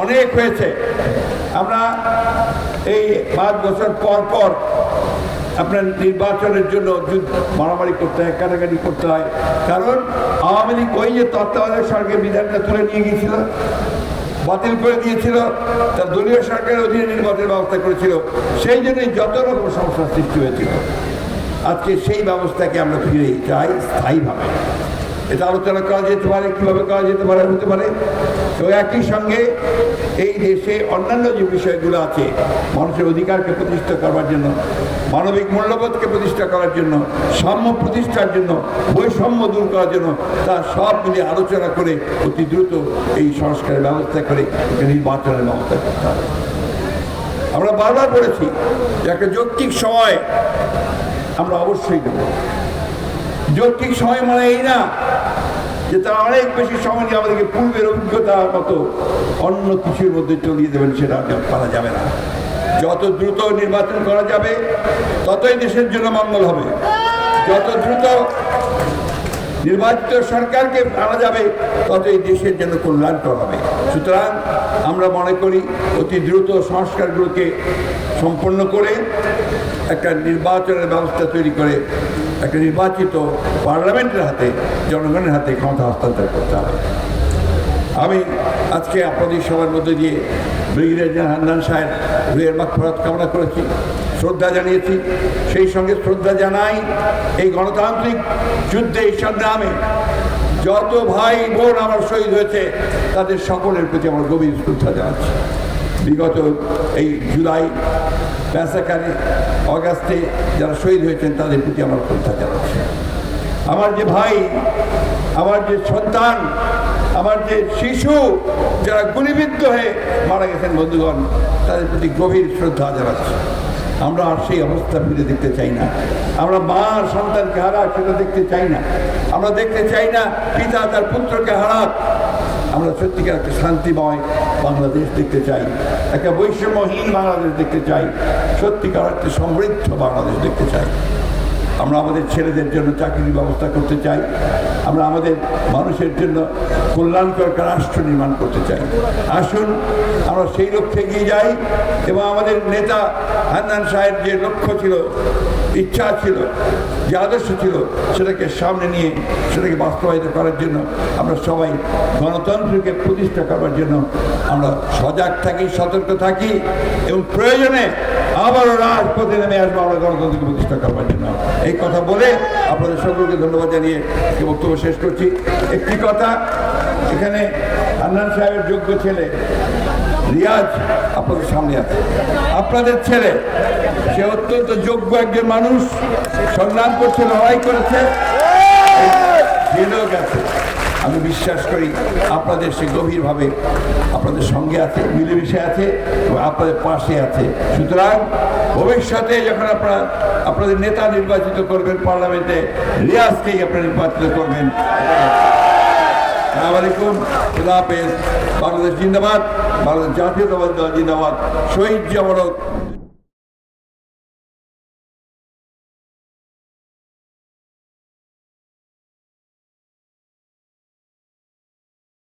অনেক হয়েছে। আমরা এই 5 বছর পর পর আপনার নির্বাচনের জন্য মারামারি করতে হয়, কাটাকাটি করতে হয়। কারণ আওয়ামী লীগ ওই যে তত্ত্বাবধায়ক সরকারের বিধানটা তুলে নিয়ে গিয়েছিল, বাতিল করে দিয়েছিল, তার দলীয় সরকারের অধীনে নির্বাচনের ব্যবস্থা করেছিল, সেই জন্যই যত রকম সমস্যার সৃষ্টি হয়েছিল। আজকে সেই ব্যবস্থাকে আমরা ফিরে চাই স্থায়ীভাবে। এটা আলোচনা করা যেতে পারে, কীভাবে করা যেতে পারে, হতে পারে। তো একই সঙ্গে এই দেশে অন্যান্য যে বিষয়গুলো আছে, মানুষের অধিকারকে প্রতিষ্ঠা করার জন্য, মানবিক মূল্যবোধকে প্রতিষ্ঠা করার জন্য, সাম্য প্রতিষ্ঠার জন্য, বৈষম্য দূর করার জন্য, তা সব মিলে আলোচনা করে অতি দ্রুত এই সংস্কারের ব্যবস্থা করে একটা নির্বাচনের ব্যবস্থা করতে হবে। আমরা বারবার বলেছি যে একটা যৌক্তিক সময় আমরা অবশ্যই দেব। যৌক্তিক সময় মানে এই না যে তারা অনেক বেশি সময় নিয়ে আমাদেরকে পূর্বের অভিজ্ঞতার মতো অন্য কিছুর মধ্যে চলিয়ে দেবেন, সেটা করা যাবে না। যত দ্রুত নির্বাচন করা যাবে ততই দেশের জন্য মঙ্গল হবে। যত দ্রুত নির্বাচিত সরকারকে আনা যাবে ততই দেশের জন্য কল্যাণকর হবে। সুতরাং আমরা মনে করি অতি দ্রুত সংস্কারগুলোকে সম্পন্ন করে একটা নির্বাচনের ব্যবস্থা তৈরি করে একটা নির্বাচিত পার্লামেন্টের হাতে, জনগণের হাতে ক্ষমতা হস্তান্তর করতে হবে। আমি আজকে আপনাদের সবার মধ্যে দিয়ে ব্রিগেডিয়ার জেনারেল হান্নান সাহেব রুহের মাগফিরাত কামনা করেছি, শ্রদ্ধা জানিয়েছি। সেই সঙ্গে শ্রদ্ধা জানাই এই গণতান্ত্রিক যুদ্ধে, এই সংগ্রামে যত ভাই বোন আমার শহীদ হয়েছে তাদের সকলের প্রতি আমার গভীর শ্রদ্ধা জানাচ্ছি। বিগত এই জুলাই প্যাসাকারে, অগাস্টে যারা শহীদ হয়েছেন তাদের প্রতি আমার শ্রদ্ধা জানাচ্ছি। আমার যে ভাই, আমার যে সন্তান, আমার যে শিশু যারা গুলিবিদ্ধ হয়ে মারা গেছেন বন্ধুগণ, তাদের প্রতি গভীর শ্রদ্ধা জানাচ্ছি। আমরা আর সেই অবস্থা ফিরে দেখতে চাই না। আমরা মা সন্তানকে হারাক সেটা দেখতে চাই না। আমরা দেখতে চাই না পিতা তার পুত্রকে হারাক। আমরা সত্যিকার একটা শান্তিময় বাংলাদেশ দেখতে চাই, একটা বৈষম্যহীন বাংলাদেশ দেখতে চাই, সত্যিকার একটা সমৃদ্ধ বাংলাদেশ দেখতে চাই। আমরা আমাদের ছেলেদের জন্য চাকরির ব্যবস্থা করতে চাই। আমরা আমাদের মানুষের জন্য কল্যাণকর রাষ্ট্র নির্মাণ করতে চাই। আসুন আমরা সেই লক্ষ্যে এগিয়ে যাই এবং আমাদের নেতা হান্নান সাহেব যে লক্ষ্য ছিল, ইচ্ছা ছিল, যে আদর্শ ছিল, সেটাকে সামনে নিয়ে সেটাকে বাস্তবায়িত করার জন্য আমরা সবাই গণতন্ত্রকে প্রতিষ্ঠা করার জন্য আমরা সজাগ থাকি, সতর্ক থাকি এবং প্রয়োজনে আবারও রাজপথে নেমে আসবো আমরা গণতন্ত্রকে প্রতিষ্ঠা করবার জন্য। এই কথা বলে আপনাদের সকলকে ধন্যবাদ জানিয়ে বক্তব্য শেষ করছি। একটি কথা, এখানে হান্নান সাহেবের যোগ্য ছেলে রিয়াজ আপনাদের সামনে আছে, আপনাদের ছেলে। সে অত্যন্ত যোগ্য একজন মানুষ, সংগ্রাম করছে, লড়াই করেছে, জেলেও গেছে। আমি বিশ্বাস করি আপনাদের সে গভীরভাবে আপনাদের সঙ্গে আছে, মিলেমিশে আছে এবং আপনাদের পাশে আছে। সুতরাং ভবিষ্যতে যখন আপনারা আপনাদের নেতা নির্বাচিত করবেন পার্লামেন্টে, রিয়াজকেই আপনারা নির্বাচিত করবেন। আসসালামু আলাইকুম, খুদা হাফেজ। বাংলাদেশ জিন্দাবাদ, বাংলাদেশ জাতীয়তাবাদী দল জিন্দাবাদ। শহীদ জিয়া